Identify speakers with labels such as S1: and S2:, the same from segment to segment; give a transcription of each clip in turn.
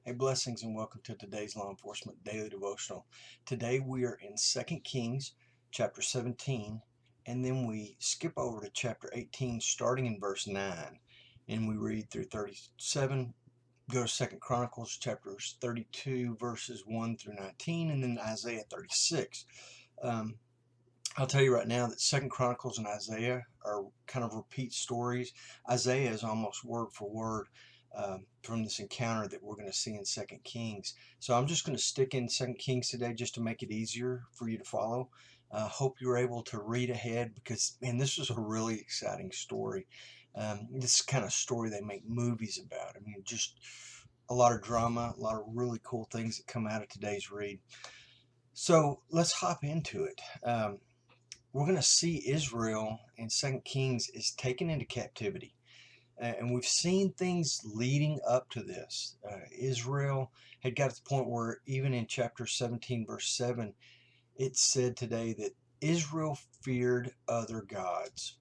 S1: Hey, blessings and welcome to today's Law Enforcement Daily Devotional. Today we are in 2 Kings chapter 17, and then we skip over to chapter 18 starting in verse 9, and we read through 37, go to 2 Chronicles chapters 32 verses 1 through 19, and then Isaiah 36. I'll tell you right now that 2 Chronicles and Isaiah are kind of repeat stories. Isaiah is almost word for word from this encounter that we're going to see in 2 Kings. So I'm just going to stick in 2 Kings today just to make it easier for you to follow. Hope you're able to read ahead because, man, this is a really exciting story. This kind of story they make movies about. I mean, just a lot of drama, a lot of really cool things that come out of today's read. So let's hop into it. We're going to see Israel in 2 Kings is taken into captivity. And we've seen things leading up to this. Israel had got to the point where even in chapter 17, verse 7, it said today that Israel feared other gods.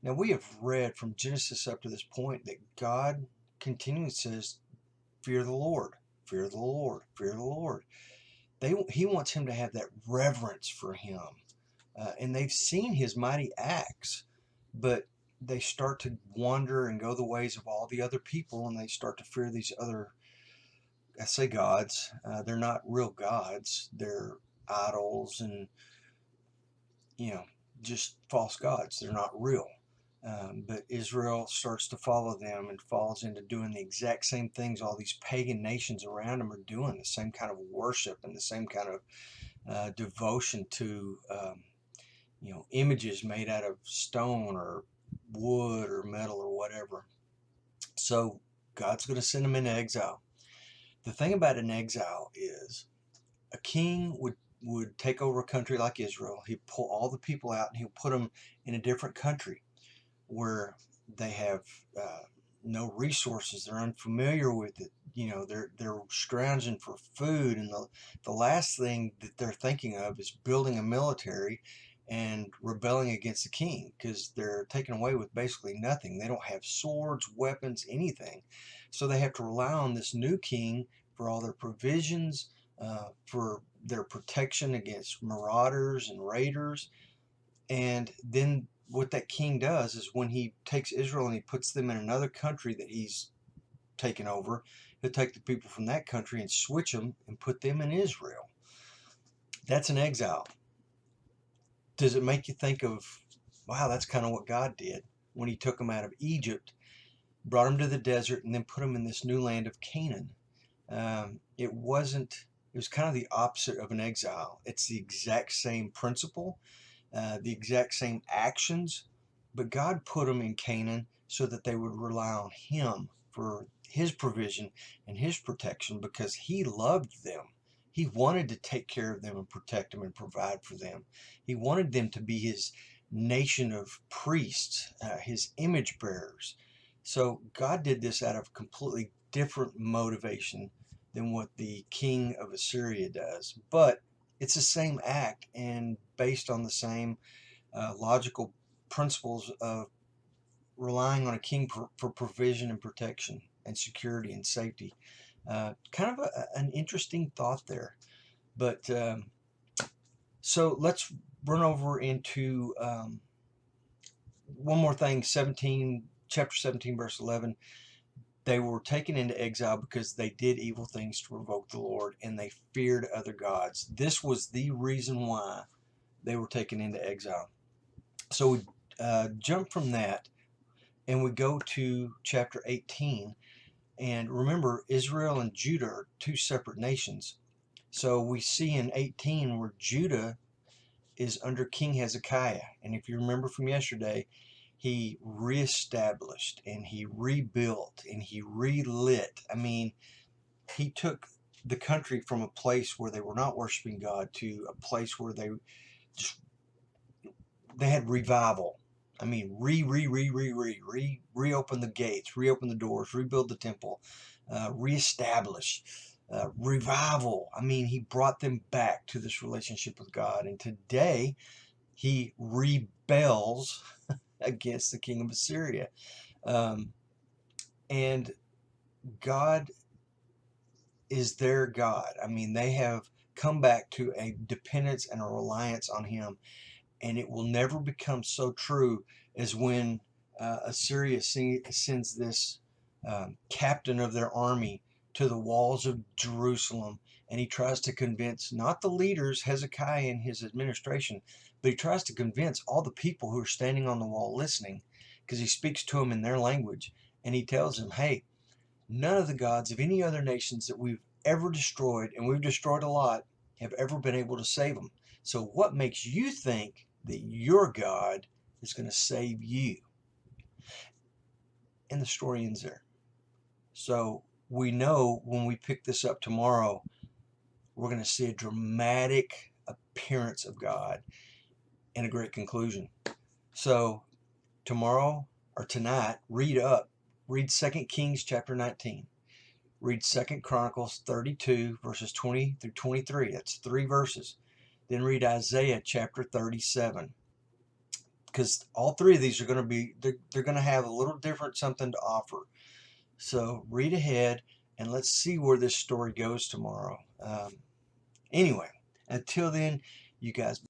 S1: Now we have read from Genesis up to this point that God continually says, fear the Lord, fear the Lord, fear the Lord. He wants him to have that reverence for him. And they've seen his mighty acts, but they start to wander and go the ways of all the other people, and they start to fear these other, I say gods. They're not real gods. They're idols and, just false gods. They're not real. But Israel starts to follow them and falls into doing the exact same things all these pagan nations around them are doing, the same kind of worship and the same kind of devotion to images made out of stone or wood or metal or whatever. So God's going to send them into exile. The thing about an exile is a king would take over a country like Israel. He'd pull all the people out and he'll put them in a different country where they have no resources. They're unfamiliar with it. They're scrounging for food, and the last thing that they're thinking of is building a military and rebelling against the king, because they're taken away with basically nothing. They don't have swords, weapons, anything. So they have to rely on this new king for all their provisions, for their protection against marauders and raiders. And then what that king does is when he takes Israel and he puts them in another country that he's taken over, he'll take the people from that country and switch them and put them in Israel. That's an exile. Does it make you think of, wow, that's kind of what God did when he took them out of Egypt, brought them to the desert, and then put them in this new land of Canaan? It was kind of the opposite of an exile. It's the exact same principle, the exact same actions, but God put them in Canaan so that they would rely on him for his provision and his protection, because he loved them. He wanted to take care of them and protect them and provide for them. He wanted them to be his nation of priests, his image bearers. So God did this out of completely different motivation than what the king of Assyria does. But it's the same act and based on the same logical principles of relying on a king for provision and protection and security and safety. Kind of an interesting thought there. But so let's run over into one more thing. Chapter 17, verse 11. They were taken into exile because they did evil things to provoke the Lord, and they feared other gods. This was the reason why they were taken into exile. So we jump from that and we go to chapter 18. And remember, Israel and Judah are two separate nations. So we see in 18 where Judah is under King Hezekiah. And if you remember from yesterday, he reestablished and he rebuilt and he relit. I mean, he took the country from a place where they were not worshiping God to a place where they had revival. I mean, reopen the gates, reopen the doors, rebuild the temple, reestablish, revival. I mean, he brought them back to this relationship with God. And today, he rebels against the king of Assyria. And God is their God. I mean, they have come back to a dependence and a reliance on him, and it will never become so true as when Assyria sends this captain of their army to the walls of Jerusalem, and he tries to convince not the leaders, Hezekiah and his administration, but he tries to convince all the people who are standing on the wall listening, because he speaks to them in their language, and he tells them, hey, none of the gods of any other nations that we've ever destroyed, and we've destroyed a lot, have ever been able to save them. So what makes you think that your God is going to save you? And the story ends there. So we know when we pick this up tomorrow, we're going to see a dramatic appearance of God and a great conclusion. So tomorrow or tonight, read 2 Kings chapter 19. Read 2 Chronicles 32, verses 20 through 23. That's 3 verses. Then read Isaiah chapter 37. Because all 3 of these are going to be, they're going to have a little different something to offer. So read ahead and let's see where this story goes tomorrow. Anyway, until then, you guys